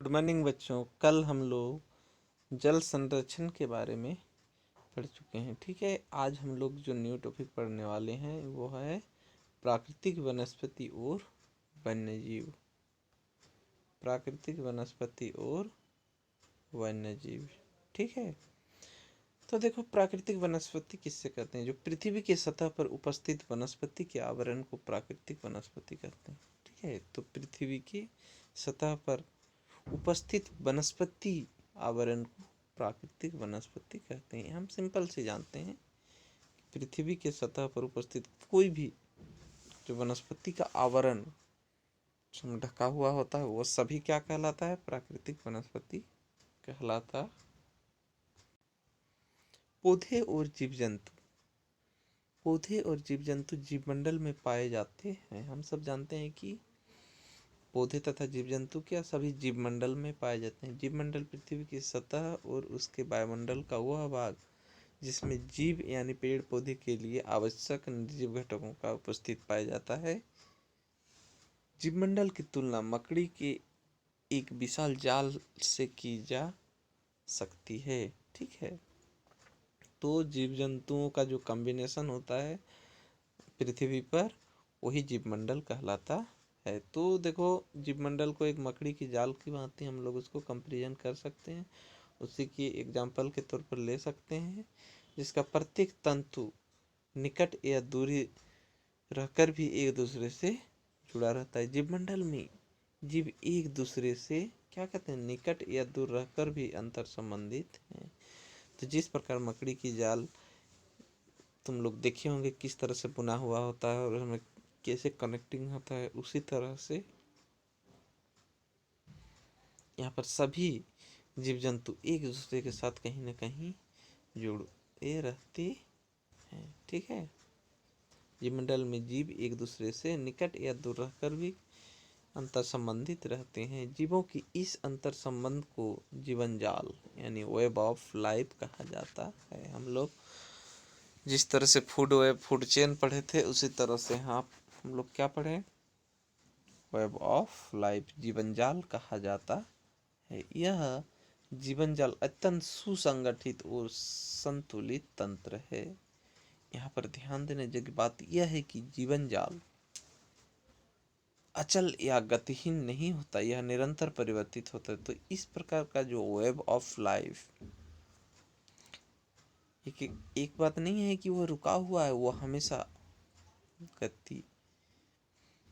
Good morning बच्चों। कल हम लोग जल संरक्षण के बारे में पढ़ चुके हैं। ठीक है, आज हम लोग जो न्यू टॉपिक पढ़ने वाले हैं वो है प्राकृतिक वनस्पति और वन्यजीव। प्राकृतिक वनस्पति और वन्यजीव। ठीक है, तो देखो, प्राकृतिक वनस्पति किससे कहते हैं? जो पृथ्वी की सतह पर उपस्थित वनस्पति के आवरण को प्राकृतिक वनस्पति कहते हैं। ठीक है, तो पृथ्वी की सतह पर उपस्थित वनस्पति आवरण को प्राकृतिक वनस्पति कहते हैं। हम सिंपल से जानते हैं कि पृथ्वी के सतह पर उपस्थित कोई भी जो वनस्पति का आवरण ढका हुआ होता है वो सभी क्या कहलाता है? प्राकृतिक वनस्पति कहलाता। पौधे और जीव जंतु। पौधे और जीव जंतु जीवमंडल में पाए जाते हैं। हम सब जानते हैं कि पौधे तथा जीव जंतु क्या सभी जीवमंडल में पाए जाते हैं। जीवमंडल पृथ्वी की सतह और उसके वायुमंडल का वह भाग जिसमें जीव यानी पेड़ पौधे के लिए आवश्यक निर्जीव घटकों का उपस्थित पाया जाता है। जीवमंडल की तुलना मकड़ी के एक विशाल जाल से की जा सकती है। ठीक है, तो जीव जंतुओं का जो कॉम्बिनेशन होता है पृथ्वी पर वही जीवमंडल कहलाता है। तो देखो, जीवमंडल को एक मकड़ी की जाल की भांति हम लोग उसको कंपेरिजन कर सकते हैं। उसी की एग्जाम्पल के तौर पर ले सकते हैं, जिसका प्रत्येक तंतु निकट या दूरी रहकर भी एक दूसरे से जुड़ा रहता है। जीवमंडल में जीव एक दूसरे से क्या कहते हैं? निकट या दूर रहकर भी अंतर संबंधित हैं। तो जिस प्रकार मकड़ी की जाल तुम लोग देखे होंगे किस तरह से बुना हुआ होता है और हमें कैसे कनेक्टिंग होता है, उसी तरह से यहाँ पर सभी जीव जंतु एक दूसरे के साथ कहीं ना कहीं जुड़े रहते हैं। ठीक है, जीवमंडल में जीव एक दूसरे से निकट या दूर रहकर भी अंतर संबंधित रहते हैं। जीवों की इस अंतर संबंध को जीवन जाल यानी वेब ऑफ लाइफ कहा जाता है। हम लोग जिस तरह से फूड वेब फूड चेन पढ़े थे उसी तरह से हाँ हम लोग क्या पढ़े? वेब ऑफ लाइफ, जीवन जाल कहा जाता है। यह जीवन जाल अत्यंत सुसंगठित और संतुलित तंत्र है। यहाँ पर ध्यान देने योग्य बात यह है कि जीवन जाल अचल या गतिहीन नहीं होता, यह निरंतर परिवर्तित होता है। तो इस प्रकार का जो वेब ऑफ लाइफ एक बात नहीं है कि वो रुका हुआ है, वो हमेशा गति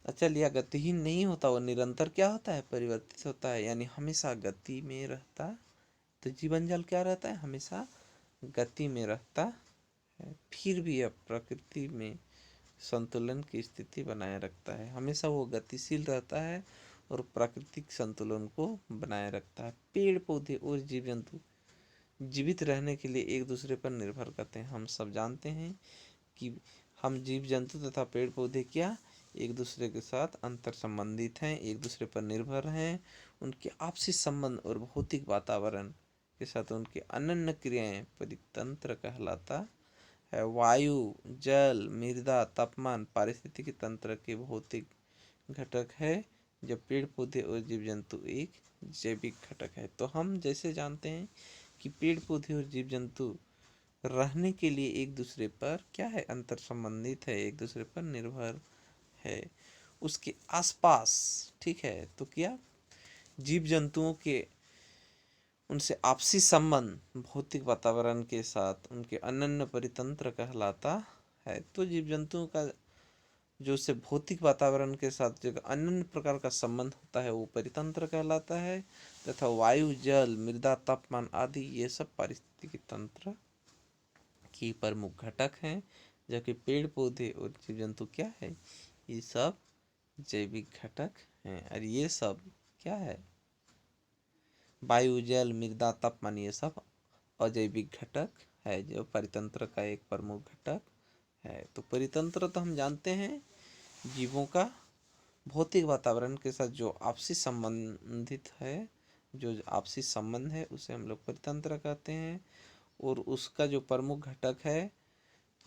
अचल या गतिहीन नहीं होता, वो निरंतर क्या होता है? परिवर्तित होता है, यानी हमेशा गति में रहता। तो जीवन जाल क्या रहता है? हमेशा गति में रहता है, फिर भी यह प्रकृति में संतुलन की स्थिति बनाए रखता है। हमेशा वो गतिशील रहता है और प्राकृतिक संतुलन को बनाए रखता है। पेड़ पौधे और जीव जंतु जीवित रहने के लिए एक दूसरे पर निर्भर करते हैं। हम सब जानते हैं कि हम जीव जंतु तथा पेड़ पौधे क्या एक दूसरे के साथ अंतर संबंधित हैं, एक दूसरे पर निर्भर हैं। उनके आपसी संबंध और भौतिक वातावरण के साथ उनके अनन्य क्रियाएं परितंत्र कहलाता है। वायु, जल, मृदा, तापमान पारिस्थितिकी तंत्र के भौतिक घटक है, जब पेड़ पौधे और जीव जंतु एक जैविक घटक है। तो हम जैसे जानते हैं कि पेड़ पौधे और जीव जंतु रहने के लिए एक दूसरे पर क्या है? अंतर संबंधित है, एक दूसरे पर निर्भर है, उसके आसपास। ठीक है, तो क्या जीव जंतुओं के उनसे आपसी संबंध भौतिक वातावरण के साथ उनके अनन्य परितंत्र कहलाता है। तो जीव जंतुओं का जो से भौतिक वातावरण के साथ जो अनन्य प्रकार का संबंध होता है वो परितंत्र कहलाता है, तथा वायु, जल, मृदा, तापमान आदि ये सब पारिस्थितिकी तंत्र की प्रमुख घटक हैं। जबकि पेड़ पौधे और जीव जंतु क्या है? ये सब जैविक घटक हैं। और ये सब क्या है? वायु, जल, मृदा, तापमान ये सब अजैविक घटक है, जो परितंत्र का एक प्रमुख घटक है। तो परितंत्र तो हम जानते हैं जीवों का भौतिक वातावरण के साथ जो आपसी संबंधित है, जो आपसी संबंध है उसे हम लोग परितंत्र कहते हैं। और उसका जो प्रमुख घटक है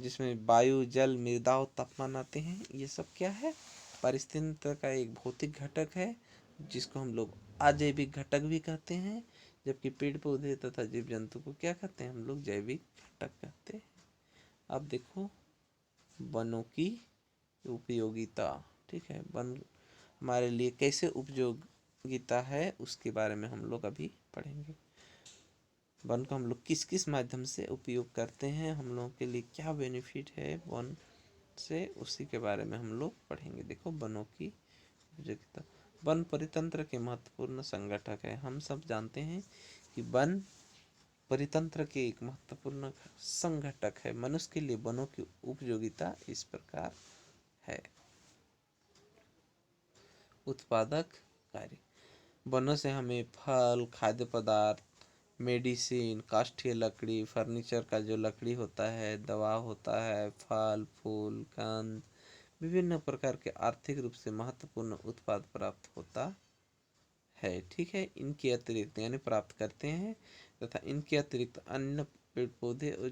जिसमें वायु, जल, मृदा और तापमान आते हैं, ये सब क्या है? पारिस्थितिकी का एक भौतिक घटक है जिसको हम लोग अजैविक घटक भी कहते हैं, जबकि पेड़ पौधे तथा जीव जंतु को क्या कहते हैं हम लोग? जैविक घटक कहते हैं। अब देखो वनों की उपयोगिता। ठीक है, वन हमारे लिए कैसे उपयोगिता है उसके बारे में हम लोग अभी पढ़ेंगे। वन को हम लोग किस किस माध्यम से उपयोग करते हैं, हम लोगों के लिए क्या बेनिफिट है वन से, उसी के बारे में हम लोग पढ़ेंगे। देखो वनों की उपयोगिता। वन परितंत्र के महत्वपूर्ण संगठक है। हम सब जानते हैं कि वन परितंत्र के एक महत्वपूर्ण संगठक है। मनुष्य के लिए वनों की उपयोगिता इस प्रकार है। उत्पादक कार्य। वनों से हमें फल, खाद्य पदार्थ, मेडिसिन, काष्ठीय लकड़ी, फर्नीचर का जो लकड़ी होता है, दवा होता है, फल फूल, कंद, विभिन्न प्रकार के आर्थिक रूप से महत्वपूर्ण उत्पाद प्राप्त होता है। ठीक है, इनके अतिरिक्त यानी प्राप्त करते हैं, तथा इनके अतिरिक्त अन्य पेड़ पौधे और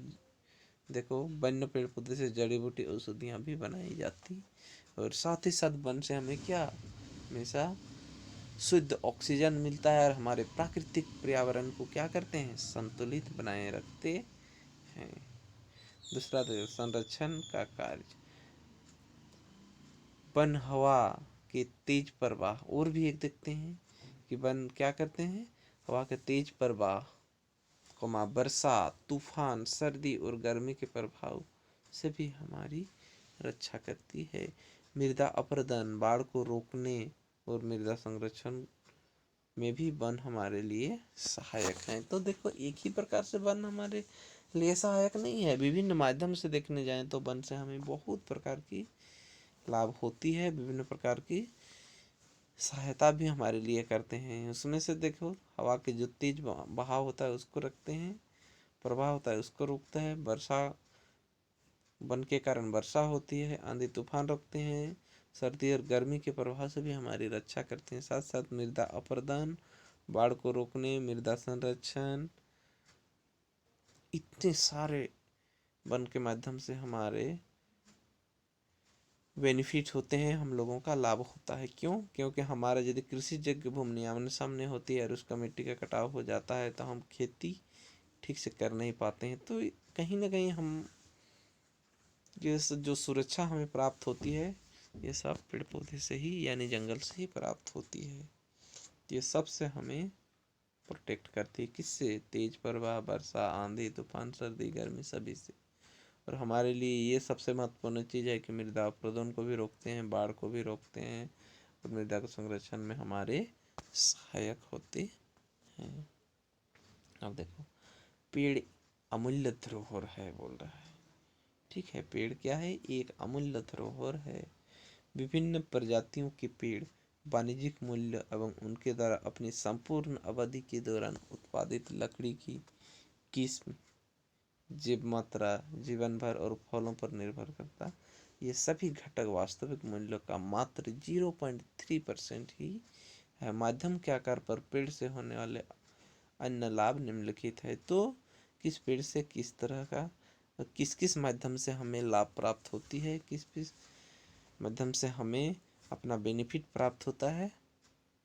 देखो वन्य पेड़ पौधे से जड़ी बूटी औषधियाँ भी बनाई जाती, और साथ ही साथ वन से हमें क्या हमेशा शुद्ध ऑक्सीजन मिलता है, और हमारे प्राकृतिक पर्यावरण को क्या करते हैं? संतुलित बनाए रखते हैं। दूसरा संरक्षण का कार्य। वन हवा के तेज प्रवाह, और भी एक देखते हैं कि वन क्या करते हैं? हवा के तेज प्रवाह, वर्षा, तूफान, सर्दी और गर्मी के प्रभाव से भी हमारी रक्षा करती है। मृदा अपरदन, बाढ़ को रोकने और मृदा संरक्षण में भी वन हमारे लिए सहायक हैं। तो देखो एक ही प्रकार से वन हमारे लिए सहायक नहीं है, विभिन्न माध्यम से देखने जाएं तो वन से हमें बहुत प्रकार की लाभ होती है, विभिन्न प्रकार की सहायता भी हमारे लिए करते हैं। उसमें से देखो हवा के जो तेज बहाव होता है उसको रखते हैं, प्रवाह होता है उसको रोकता है, वर्षा वन के कारण वर्षा होती है, आंधी तूफान रोकते हैं, सर्दी और गर्मी के प्रभाव से भी हमारी रक्षा करते हैं। साथ साथ मृदा अपरदन, बाढ़ को रोकने, मृदा संरक्षण, इतने सारे वन के माध्यम से हमारे बेनिफिट होते हैं, हम लोगों का लाभ होता है। क्यों? क्योंकि हमारा यदि कृषि जगह भूमि आमने सामने होती है और उसका मिट्टी का कटाव हो जाता है तो हम खेती ठीक से कर नहीं पाते हैं। तो कहीं ना कहीं हम ये जो सुरक्षा हमें प्राप्त होती है ये सब पेड़ पौधे से ही यानी जंगल से ही प्राप्त होती है। ये सब से हमें प्रोटेक्ट करती है। किससे? तेज प्रवाह, वर्षा, आंधी तूफान, सर्दी गर्मी, सभी से। और हमारे लिए ये सबसे महत्वपूर्ण चीज़ है कि मृदा अपरदन को भी रोकते हैं, बाढ़ को भी रोकते हैं, और मृदा के संरक्षण में हमारे सहायक होते हैं। अब देखो पेड़ अमूल्य धरोहर है बोल रहा है। ठीक है, पेड़ क्या है? एक अमूल्य धरोहर है। विभिन्न प्रजातियों के पेड़ वाणिज्यिक मूल्य एवं उनके द्वारा अपनी संपूर्ण अवधि के दौरान उत्पादित लकड़ी की किस्म, जीव मात्रा, जीवन भर और फलों पर निर्भर करता। ये सभी घटक वास्तविक मूल्य का मात्र 0.3% ही है। माध्यम के आकार पर पेड़ से होने वाले अन्य लाभ निम्नलिखित है। तो किस पेड़ से किस तरह का किस किस माध्यम से हमें लाभ प्राप्त होती है, किस किस माध्यम से हमें अपना बेनिफिट प्राप्त होता है।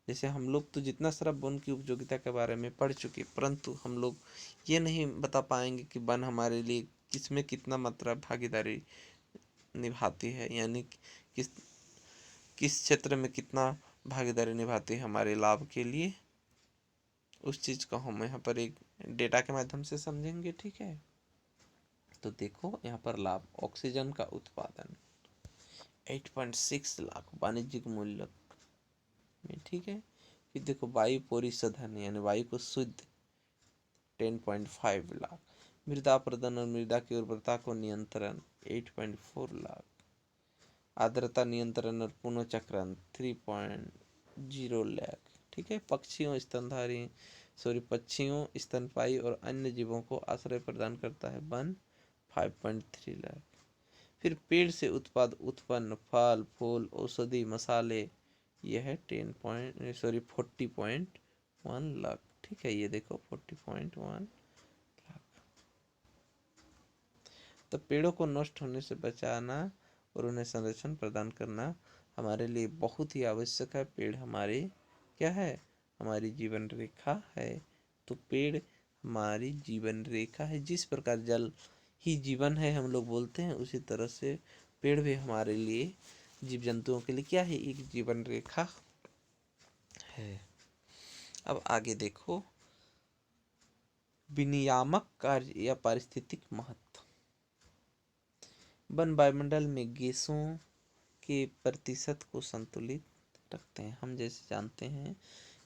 जैसे हम लोग तो जितना सारा वन की उपयोगिता के बारे में पढ़ चुके, परंतु हम लोग ये नहीं बता पाएंगे कि वन हमारे लिए किसमें कितना मात्रा भागीदारी निभाती है, यानी किस किस क्षेत्र में कितना भागीदारी निभाती है हमारे लाभ के लिए। उस चीज़ को हम यहाँ पर एक डेटा के माध्यम से समझेंगे। ठीक है, तो देखो यहाँ पर लाभ। ऑक्सीजन का उत्पादन 8.6 लाख वाणिज्यिक मूल्य में। ठीक है, फिर देखो वायु परिशोधन यानी वायु को शुद्ध 10.5 लाख। मृदा अपरदन और मृदा की उर्वरता को नियंत्रण 8.4 लाख। आर्द्रता नियंत्रण और पुनर्चक्रण 3.0 लाख। ठीक है, पक्षियों स्तनपायी और अन्य जीवों को आश्रय प्रदान करता है वन 5.3 लाख। फिर पेड़ से उत्पन्न फल फूल औषधि मसाले यह है 40.1 लाख। ठीक है, ये देखो 40.1 लाख। तो पेड़ों को नष्ट होने से बचाना और उन्हें संरक्षण प्रदान करना हमारे लिए बहुत ही आवश्यक है। पेड़ हमारे क्या है? हमारी जीवन रेखा है। तो पेड़ हमारी जीवन रेखा है। जिस प्रकार जल ही जीवन है हम लोग बोलते हैं, उसी तरह से पेड़ भी हमारे लिए, जीव जंतुओं के लिए क्या है, एक जीवन रेखा है। अब आगे देखो, विनियामक कार्य या पारिस्थितिक महत्व। वन वायुमंडल में गैसों के प्रतिशत को संतुलित रखते हैं। हम जैसे जानते हैं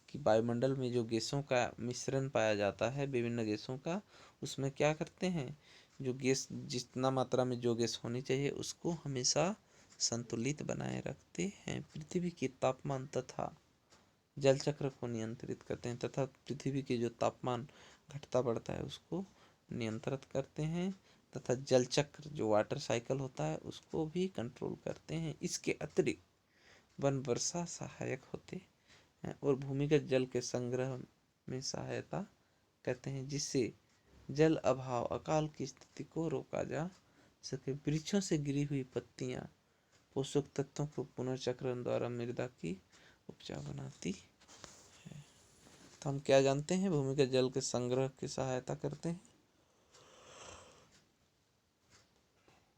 कि वायुमंडल में जो गैसों का मिश्रण पाया जाता है, विभिन्न गैसों का, उसमें क्या करते हैं, जो गैस जितना मात्रा में जो गैस होनी चाहिए उसको हमेशा संतुलित बनाए रखते हैं। पृथ्वी के तापमान तथा जल चक्र को नियंत्रित करते हैं, तथा पृथ्वी के जो तापमान घटता बढ़ता है उसको नियंत्रित करते हैं, तथा जल चक्र जो वाटर साइकिल होता है उसको भी कंट्रोल करते हैं। इसके अतिरिक्त वन वर्षा सहायक होते हैं और भूमिगत जल के संग्रह में सहायता करते हैं, जिससे जल अभाव, अकाल की स्थिति को रोका जा सके। वृक्षों से गिरी हुई पत्तियां पोषक तत्वों को पुनर्चक्रण द्वारा मृदा की उपजाऊ बनाती है। तो हम क्या जानते हैं, भूमिगत जल के संग्रह की सहायता करते हैं,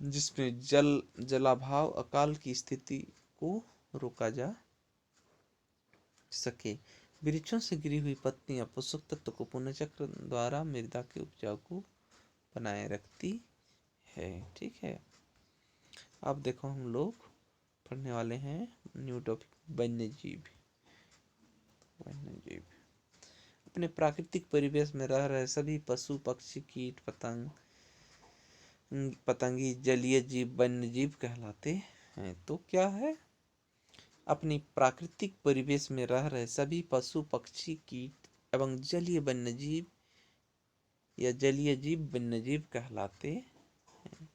जिसमें जलाभाव, अकाल की स्थिति को रोका जा सके। वृक्षों से गिरी हुई पत्तियां पोषक तत्व को पुनर्चक्र द्वारा मृदा के उपजाऊ को बनाए रखती है। ठीक है। अब देखो हम लोग पढ़ने वाले हैं न्यू टॉपिक, वन्य जीव। वन्य जीव अपने प्राकृतिक परिवेश में रह रहे सभी पशु, पक्षी, कीट, पतंगी, जलीय जीव वन्य जीव कहलाते हैं। तो क्या है, अपनी प्राकृतिक परिवेश में रह रहे सभी पशु, पक्षी, कीट एवं जलीय वन्य जीव या जलीय जीव वन्य जीव कहलाते हैं।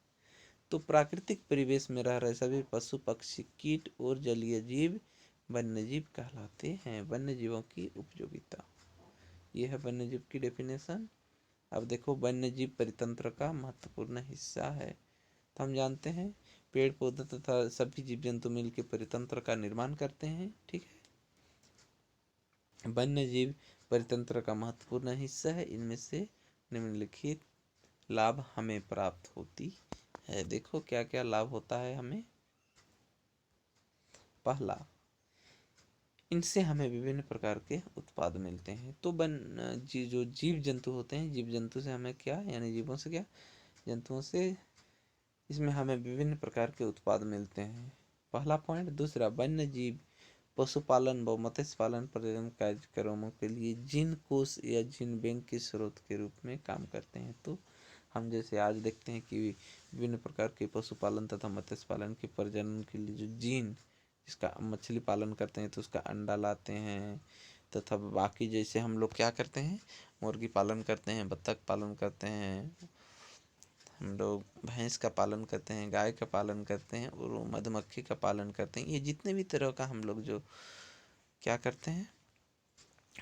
तो प्राकृतिक परिवेश में रह रहे सभी पशु, पक्षी, कीट और जलीय जीव वन्य जीव कहलाते हैं। वन्य जीवों की उपयोगिता, यह है वन्य जीव की डेफिनेशन। अब देखो, वन्य जीव परितंत्र का महत्वपूर्ण हिस्सा है। तो हम जानते हैं पेड़ पौधे तथा सभी जीव जंतु मिलकर परितंत्र का निर्माण करते हैं। ठीक है। वन्य जीव परितंत्र का महत्वपूर्ण हिस्सा है। इनमें से निम्नलिखित लाभ हमें प्राप्त होती है। देखो क्या क्या लाभ होता है हमें। पहला, इनसे हमें विभिन्न प्रकार के उत्पाद मिलते हैं। तो जो जीव जंतु होते हैं, जीव जंतु से हमें क्या, यानी जीवों से क्या, जंतुओं से, इसमें हमें विभिन्न प्रकार के उत्पाद मिलते हैं। पहला पॉइंट। दूसरा, वन्य जीव पशुपालन व मत्स्य पालन पर्यटन कार्यक्रमों के लिए जीन कोष या जीन बैंक के स्रोत के रूप में काम करते हैं। तो हम जैसे आज देखते हैं कि विभिन्न प्रकार के पशुपालन तथा मत्स्य पालन के प्रजनन के लिए जो जीन, जिसका मछली पालन करते हैं तो उसका अंडा लाते हैं, तथा बाकी जैसे हम लोग क्या करते हैं, मुर्गी पालन करते हैं, बत्तख पालन करते हैं, हम लोग भैंस का पालन करते हैं, गाय का पालन करते हैं और मधुमक्खी का पालन करते हैं। ये जितने भी तरह का हम लोग जो क्या करते हैं,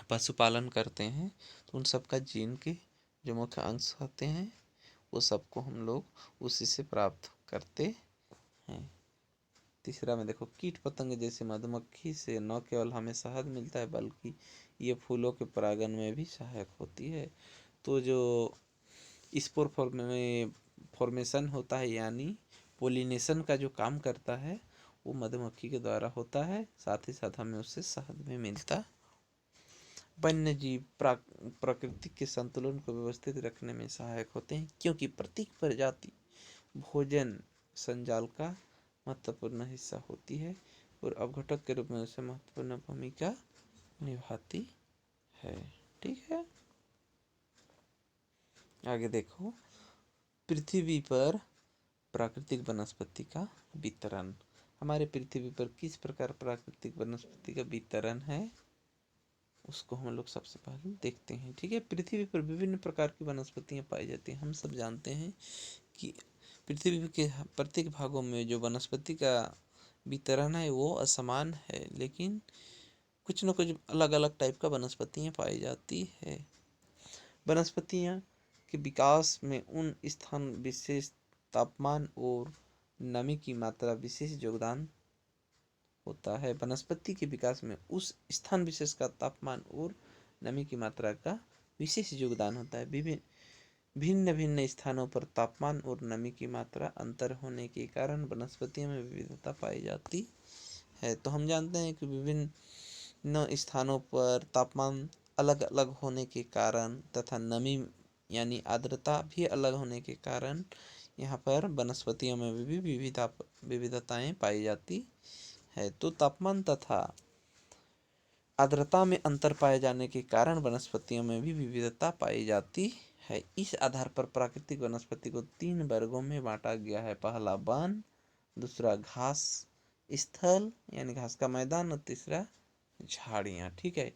पशुपालन करते हैं, तो उन सब का जीन के जो मुख्य अंश होते हैं वो सबको हम लोग उसी से प्राप्त करते हैं। तीसरा में देखो, कीट पतंग जैसे मधुमक्खी से न केवल हमें शहद मिलता है बल्कि ये फूलों के परागण में भी सहायक होती है। तो जो स्पोर फॉर्मेशन होता है, यानी पोलिनेशन का जो काम करता है, वो मधुमक्खी के द्वारा होता है। साथ ही साथ हमें उससे शहद भी मिलता। वन्य जीव प्रकृति के संतुलन को व्यवस्थित रखने में सहायक होते हैं, क्योंकि प्रत्येक प्रजाति भोजन संजाल का महत्वपूर्ण हिस्सा होती है और अवघटक के रूप में उसे महत्वपूर्ण भूमिका निभाती है। ठीक है। आगे देखो, पृथ्वी पर प्राकृतिक वनस्पति का वितरण। हमारे पृथ्वी पर किस प्रकार प्राकृतिक वनस्पति का वितरण है, उसको हम लोग सबसे पहले देखते हैं। ठीक है। पृथ्वी पर विभिन्न प्रकार की वनस्पतियां पाई जाती हैं। हम सब जानते हैं कि पृथ्वी के प्रत्येक भागों में जो वनस्पति का वितरण है वो असमान है, लेकिन कुछ न कुछ अलग अलग टाइप का वनस्पतियां पाई जाती है। वनस्पतियां के विकास में उन स्थान विशेष तापमान और नमी की मात्रा विशेष योगदान होता है। वनस्पति के विकास में उस स्थान विशेष का तापमान और नमी की मात्रा का विशेष योगदान होता है। विभिन्न भिन्न भिन्न स्थानों पर तापमान और नमी की मात्रा अंतर होने के कारण वनस्पतियों में विविधता पाई जाती है। तो हम जानते हैं कि विभिन्न स्थानों पर तापमान अलग अलग होने के कारण तथा नमी यानी आर्द्रता भी अलग होने के कारण यहाँ पर वनस्पतियों में भी विविधताएं पाई जाती है। तो तापमान तथा आर्द्रता में अंतर पाए जाने के कारण वनस्पतियों में भी विविधता पाई जाती है। इस आधार पर प्राकृतिक वनस्पति को 3 वर्गों में बांटा गया है। पहला वन, दूसरा घास स्थल यानी घास का मैदान और तीसरा झाड़ियाँ। ठीक है,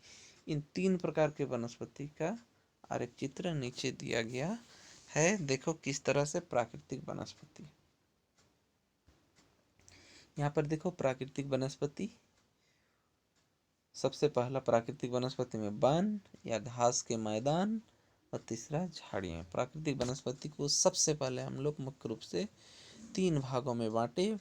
इन 3 प्रकार के वनस्पति का आरेख चित्र नीचे दिया गया है। देखो किस तरह से प्राकृतिक वनस्पति, यहाँ पर देखो प्राकृतिक वनस्पति, सबसे पहला प्राकृतिक वनस्पति में वन या घास के मैदान और तीसरा झाड़ियाँ। प्राकृतिक वनस्पति को सबसे पहले हम लोग मुख्य रूप से 3 भागों में बांटे,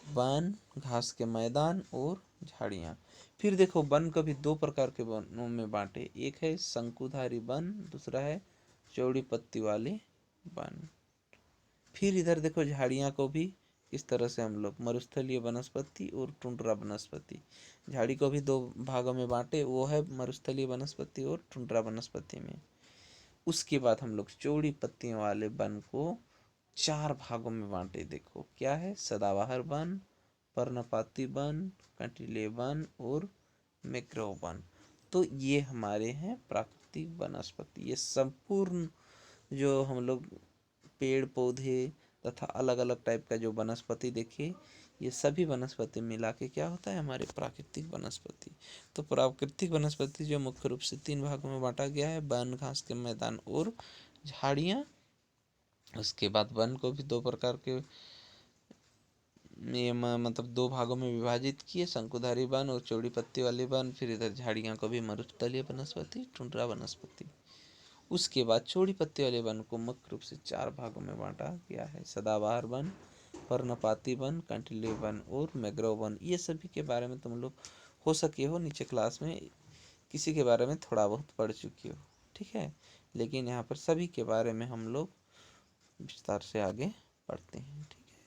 वन, घास के मैदान और झाड़ियाँ। फिर देखो वन को भी 2 प्रकार के वनों में बांटे, एक है शंकुधारी वन, दूसरा है चौड़ी पत्ती वाले वन। फिर इधर देखो झाड़ियाँ को भी इस तरह से हम लोग मरुस्थलीय वनस्पति और टुंड्रा वनस्पति, झाड़ी को भी 2 भागों में बांटे, वो है मरुस्थलीय वनस्पति और टुंड्रा वनस्पति में। उसके बाद हम लोग चौड़ी पत्तियों वाले वन को 4 भागों में बांटे। देखो क्या है, सदाबहार वन, पर्णपाती वन, कंटीले वन और मैंग्रोव वन। तो ये हमारे हैं प्राकृतिक वनस्पति। ये संपूर्ण जो हम लोग पेड़ पौधे तथा अलग अलग टाइप का जो वनस्पति देखे, ये सभी वनस्पति मिला के क्या होता है, हमारे प्राकृतिक वनस्पति। तो प्राकृतिक वनस्पति जो मुख्य रूप से 3 भागों में बांटा गया है, वन, घास के मैदान और झाड़ियाँ। उसके बाद वन को भी 2 प्रकार के मतलब 2 भागों में विभाजित किए, शंकुधारी वन और चौड़ी पत्ती वाली वन। फिर इधर झाड़ियाँ को भी मरुस्थलीय वनस्पति, टुंड्रा वनस्पति। उसके बाद चौड़ी पत्ती वाले वन को मुख्य रूप से 4 भागों में बांटा गया है, सदाबहार वन, पर्णपाती वन, कंटीले वन और मैंग्रोव वन। ये सभी के बारे में तुम लोग हो सके हो नीचे क्लास में किसी के बारे में थोड़ा बहुत पढ़ चुके हो, ठीक है, लेकिन यहाँ पर सभी के बारे में हम लोग विस्तार से आगे पढ़ते हैं। ठीक है,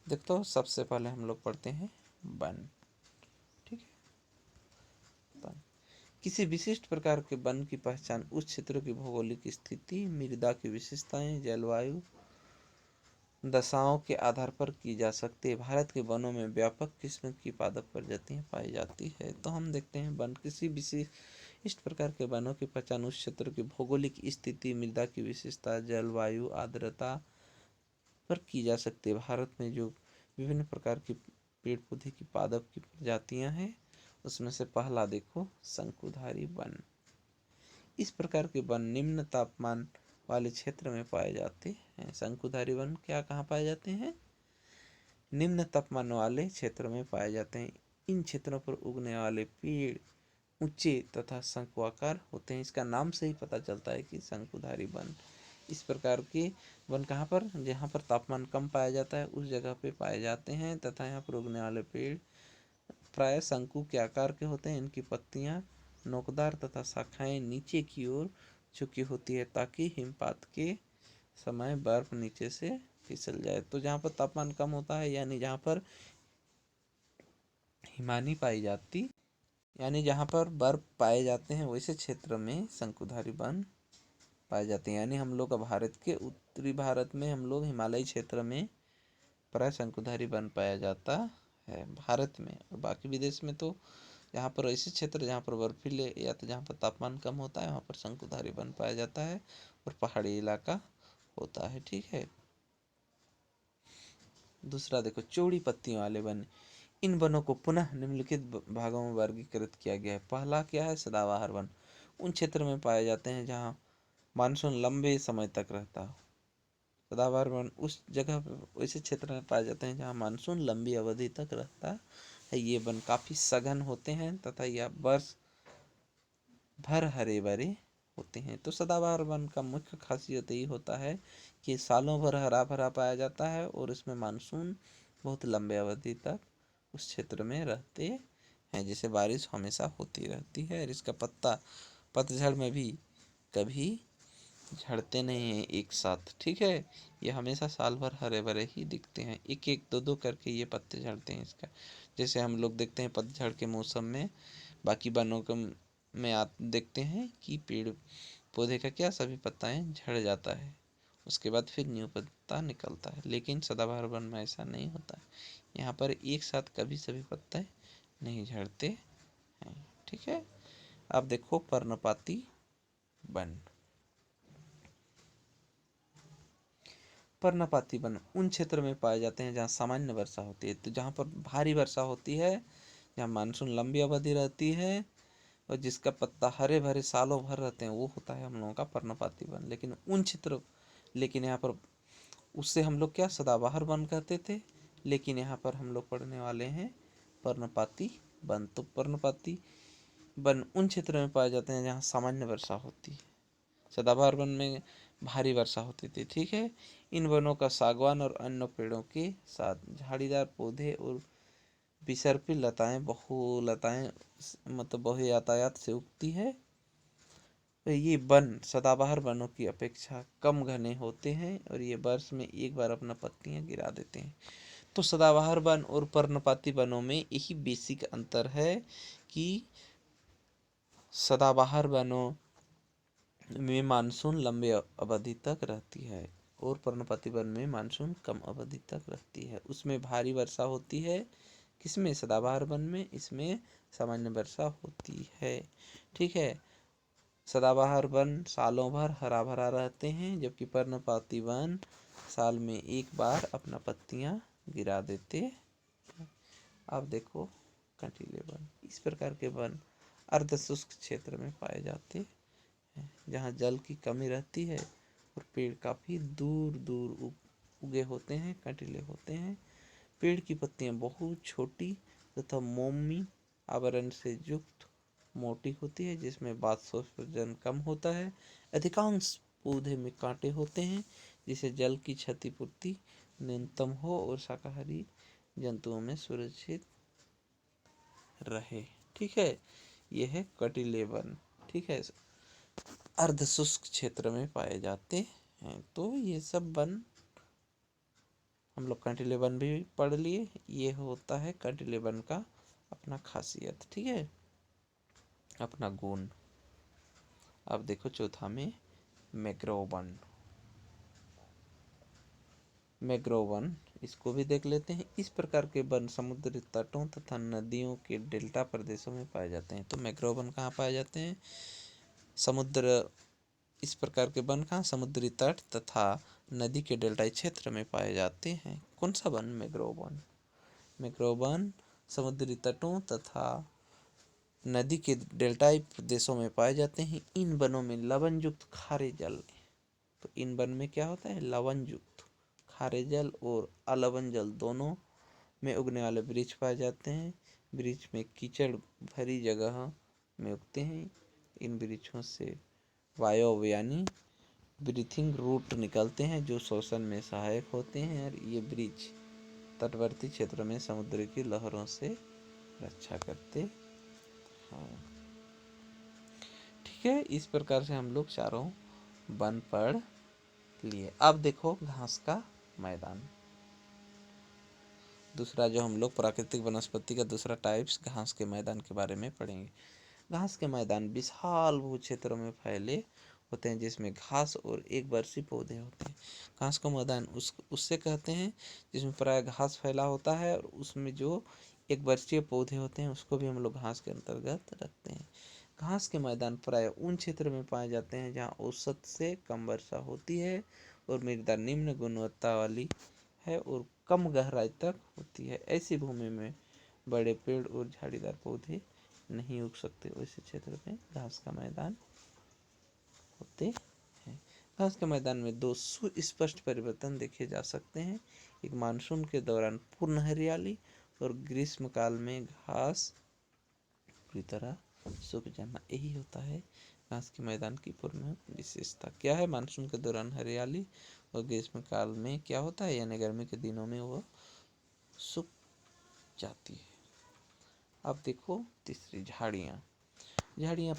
देखते हो सबसे पहले हम लोग पढ़ते हैं वन। ठीक है, वन किसी विशिष्ट प्रकार के वन की पहचान उस क्षेत्र की भौगोलिक स्थिति, मृदा की विशेषताएं, जलवायु दशाओं के आधार पर की जा सकती है। भारत के वनों में व्यापक किस्म की पादप प्रजातियां पाई जाती है। तो हम देखते हैं वन किसी विशिष्ट प्रकार के वनों की पहचान उस क्षेत्र की भौगोलिक स्थिति, मृदा की विशेषता, जलवायु आर्द्रता पर की जा सकती है। भारत में जो विभिन्न प्रकार की पेड़ पौधे की पादप की प्रजातियां हैं, उसमें से पहला देखो शंकुधारी वन। इस प्रकार के वन निम्न तापमान वाले क्षेत्र में पाए जाते हैं। शंकुधारी वन क्या कहाँ पाए जाते हैं, निम्न तापमान वाले क्षेत्र में पाए जाते हैं। इन क्षेत्रों पर उगने वाले पेड़ ऊंचे तथा शंक्वाकार होते हैं। इसका नाम से ही पता चलता है कि शंकुधारी वन। इस प्रकार के वन कहाँ पर, जहाँ पर तापमान कम पाया जाता है उस जगह पे पाए जाते हैं तथा यहाँ पर उगने वाले पेड़ प्राय शंकु के आकार के होते हैं। इनकी पत्तियां नोकदार तथा शाखाएं नीचे की ओर झुकी होती है ताकि हिमपात के समय बर्फ नीचे से फिसल जाए। तो जहाँ पर तापमान कम होता है यानी जहाँ पर हिमानी पाई जाती, यानी जहाँ पर बर्फ पाए जाते हैं वैसे क्षेत्र में शंकुधारी वन पाए जाते हैं। यानी हम लोग का भारत के उत्तरी भारत में हम लोग हिमालयी क्षेत्र में प्राय शंकुधारी वन पाया जाता है भारत में। और बाकी विदेश में तो जहाँ पर ऐसे क्षेत्र जहाँ पर बर्फीले या तो जहाँ पर तापमान कम होता है वहाँ पर शंकुधारी वन पाया जाता है और पहाड़ी इलाका होता है। ठीक है, दूसरा देखो चौड़ी पत्तियों वाले वन। इन वनों को पुनः निम्नलिखित भागों में वर्गीकृत किया गया है। पहला क्या है, सदाबहार वन। उन क्षेत्र में पाए जाते हैं जहाँ मानसून लंबे समय तक रहता हो। सदाबहार वन उस जगह वैसे क्षेत्र में पाए जाते हैं जहाँ मानसून लंबी अवधि तक रहता है। ये वन काफ़ी सघन होते हैं तथा यह वर्ष भर हरे भरे होते हैं। तो सदाबहार वन का मुख्य खासियत यही होता है कि सालों भर हरा भरा पाया जाता है और इसमें मानसून बहुत लंबे अवधि तक उस क्षेत्र में रहते हैं, जिसे बारिश हमेशा होती रहती है। और इसका पत्ता पतझड़ में भी कभी झड़ते नहीं हैं एक साथ, ठीक है। ये हमेशा साल भर हरे भरे ही दिखते हैं, एक एक दो दो करके ये पत्ते झड़ते हैं इसका। जैसे हम लोग देखते हैं पतझड़ के मौसम में बाकी वनों के में आप देखते हैं कि पेड़ पौधे का क्या सभी पत्ताएं झड़ जाता है, उसके बाद फिर न्यू पत्ता निकलता है। लेकिन सदाबहार वन में ऐसा नहीं होता है, यहाँ पर एक साथ कभी सभी पत्ते नहीं झड़ते हैं, ठीक है। अब देखो पर्णपाती वन। पर्णपाती वन उन क्षेत्र में पाए जाते हैं जहाँ सामान्य वर्षा होती है। तो जहाँ पर भारी वर्षा होती है, जहाँ मानसून लंबी अवधि रहती है और जिसका पत्ता हरे भरे सालों भर रहते हैं, वो होता है हम लोगों का पर्णपाती वन। लेकिन यहाँ पर उससे हम लोग क्या सदाबहार वन कहते थे, लेकिन यहाँ पर हम लोग पढ़ने वाले हैं पर्णपाती वन। तो पर्णपाती वन उन क्षेत्र में पाए जाते हैं जहाँ सामान्य वर्षा होती है। सदाबहार वन में भारी वर्षा होती थी, ठीक है। इन वनों का सागवान और अन्य पेड़ों के साथ झाड़ीदार पौधे और बिसर्पी लताएं बहुलताएं मतलब बहुयातायात से उगती है। तो ये वन सदाबहार वनों की अपेक्षा कम घने होते हैं और ये वर्ष में एक बार अपना पत्तियां गिरा देते हैं। तो सदाबहार वन और पर्णपाती वनों में यही बेसिक अंतर है कि सदाबहार वनों में मानसून लंबे अवधि तक रहती है और पर्णपाती वन में मानसून कम अवधि तक रहती है। उसमें भारी वर्षा होती है, किसमें सदाबहार वन में, इसमें सामान्य वर्षा होती है, ठीक है। सदाबहार वन सालों भर हरा भरा रहते हैं, जबकि पर्णपाती वन साल में एक बार अपना पत्तियां गिरा देते हैं। अब देखो कंटीले वन। इस प्रकार के वन अर्धशुष्क क्षेत्र में पाए जाते हैं, जहाँ जल की कमी रहती है और पेड़ काफ़ी दूर दूर उगे होते हैं, कंटीले होते हैं। पेड़ की पत्तियां बहुत छोटी तथा मोमी आवरण से युक्त मोटी होती है, जिसमें बाष्पोत्सर्जन कम होता है। अधिकांश पौधे में कांटे होते हैं, जिससे जल की क्षतिपूर्ति न्यूनतम हो और शाकाहारी जंतुओं में सुरक्षित रहे, ठीक है। यह है कटिले वन, ठीक है, अर्धशुष्क क्षेत्र में पाए जाते हैं। तो ये सब वन हम लोग कंटीले वन भी पढ़ लिए। ये होता है कंटीले वन का अपना खासियत, ठीक है, अपना गुण। अब देखो चौथा में मैंग्रोव वन। मैंग्रोव वन इसको भी देख लेते हैं। इस प्रकार के वन समुद्री तटों तथा नदियों के डेल्टा प्रदेशों में पाए जाते हैं। तो मैंग्रोव वन कहाँ पाए जाते हैं, समुद्र, इस प्रकार के वन कहाँ समुद्री तट तथा नदी के डेल्टाई क्षेत्र में पाए जाते हैं। कौन सा one, mangrove one. Mangrove one समुद्री तटों तथा नदी के डेल्टाई प्रदेशों में पाए जाते हैं। इन वनों में लवण युक्त खारे जल, तो इन वन में क्या होता है, लवण युक्त खारे जल और अलवण जल दोनों में उगने वाले वृक्ष पाए जाते हैं। वृक्ष में कीचड़ भरी जगह में उगते हैं। इन वृक्षों से वायव यानी ब्रीथिंग रूट निकलते हैं, जो श्वसन में सहायक होते हैं। और ये वृक्ष तटवर्ती क्षेत्रों में समुद्र की लहरों से रक्षा करते हैं, ठीक है। इस प्रकार से हम लोग चारों वन पढ़ लिए। अब देखो घास का मैदान, दूसरा जो हम लोग प्राकृतिक वनस्पति का दूसरा टाइप्स घास के मैदान के बारे में पढ़ेंगे। घास के मैदान विशाल भू क्षेत्रों में फैले होते हैं, जिसमें घास और एक वर्षीय पौधे होते हैं। घास का मैदान उससे कहते हैं जिसमें प्राय घास फैला होता है, और उसमें जो एक वर्षीय पौधे होते हैं उसको भी हम लोग घास के अंतर्गत रखते हैं। घास के मैदान प्राय उन क्षेत्र में पाए जाते हैं जहाँ औसत से कम वर्षा होती है और मृदा निम्न गुणवत्ता वाली है और कम गहराई तक होती है। ऐसी भूमि में बड़े पेड़ और झाड़ीदार पौधे नहीं उग सकते, वैसे क्षेत्र में घास का मैदान होते हैं। घास के मैदान में दो सुस्पष्ट परिवर्तन देखे जा सकते हैं, एक मानसून के दौरान पूर्ण हरियाली और ग्रीष्म काल में घास पूरी तरह सूख जाना। यही होता है घास के मैदान की पूर्ण विशेषता। क्या है, मानसून के दौरान हरियाली और ग्रीष्म काल में क्या होता है, यानी गर्मी के दिनों में वो सूख जाती है। अब देखो तीसरी झाड़ियाँ। झाड़ियाँ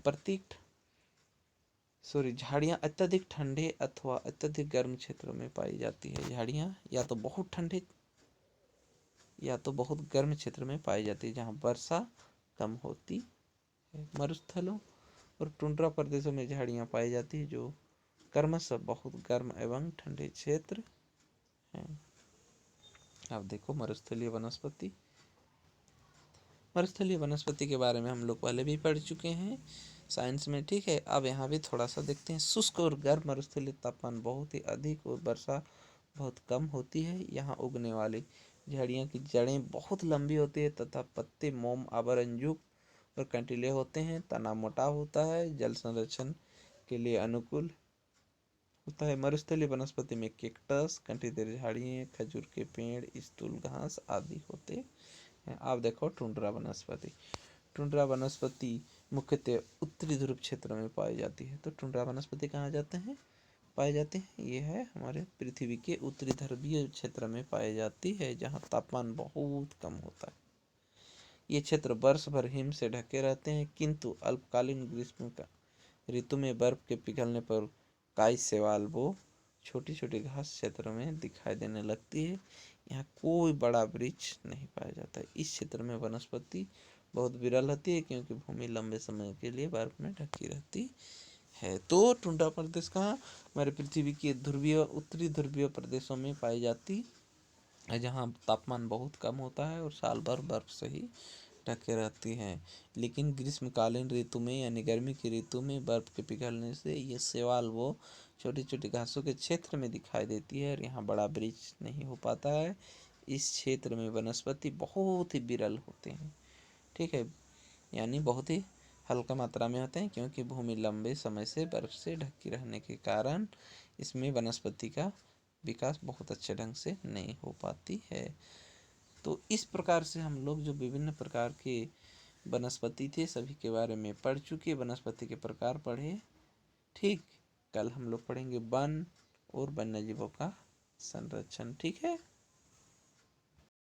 अत्यधिक ठंडे अथवा अत्यधिक गर्म क्षेत्रों में पाई जाती है। झाड़ियाँ या तो बहुत ठंडे या तो बहुत गर्म क्षेत्र में पाई जाती है, जहाँ वर्षा कम होती है। मरुस्थलों और टुंड्रा प्रदेशों में झाड़ियाँ पाई जाती है, जो क्रमशः बहुत गर्म एवं ठंडे क्षेत्र हैं। अब देखो मरुस्थलीय वनस्पति। मरुस्थलीय वनस्पति के बारे में हम लोग पहले भी पढ़ चुके हैं साइंस में, ठीक है। अब यहाँ भी थोड़ा सा देखते हैं। शुष्क और गर्म मरुस्थलीय तापमान बहुत ही अधिक और वर्षा बहुत कम होती है। यहाँ उगने वाली झाड़ियों की जड़ें बहुत लंबी होती है तथा पत्ते मोम आवरणयुक्त और कंटीले होते हैं। तना मोटा होता है, जल संरक्षण के लिए अनुकूल होता है। मरुस्थलीय वनस्पति में कैक्टस, कंटीलेर झाड़ियाँ, खजूर के पेड़, स्थूल घास आदि होते हैं। अब देखो टुंड्रा वनस्पति मुख्यतः उत्तरी ध्रुव क्षेत्र में पाई जाती है। तो टुंड्रा वनस्पति कहाँ पाए जाते हैं? ये है हमारे पृथ्वी के उत्तरी ध्रुवीय क्षेत्र में पाई जाती है, जहाँ तापमान बहुत कम होता है। ये क्षेत्र वर्ष भर हिम से ढके रहते हैं, किंतु अल्पकालीन ग्रीष्म का ऋतु में बर्फ के पिघलने पर काई शैवाल वो छोटी छोटी घास क्षेत्र में दिखाई देने लगती है। यहाँ कोई बड़ा वृक्ष नहीं पाया जाता है। इस क्षेत्र में वनस्पति बहुत विरल होती है, क्योंकि भूमि लंबे समय के लिए बर्फ में ढकी रहती है। तो टुंड्रा प्रदेश कहाँ? हमारे पृथ्वी के उत्तरी ध्रुवीय प्रदेशों में पाई जाती है, जहाँ तापमान बहुत कम होता है और साल भर बर्फ से ही ढके रहती हैं। लेकिन ग्रीष्मकालीन ऋतु में यानी गर्मी की ऋतु में बर्फ के पिघलने से ये शैवाल वो छोटी छोटी घासों के क्षेत्र में दिखाई देती है और यहाँ बड़ा वृक्ष नहीं हो पाता है। इस क्षेत्र में वनस्पति बहुत ही विरल होते हैं, ठीक है, यानी बहुत ही हल्का मात्रा में होते हैं, क्योंकि भूमि लंबे समय से बर्फ से ढकी रहने के कारण इसमें वनस्पति का विकास बहुत अच्छे ढंग से नहीं हो पाती है। तो इस प्रकार से हम लोग जो विभिन्न प्रकार के वनस्पति थे सभी के बारे में पढ़ चुके, वनस्पति के प्रकार पढ़े, ठीक। कल हम लोग पढ़ेंगे वन और वन्यजीवों का संरक्षण, ठीक है।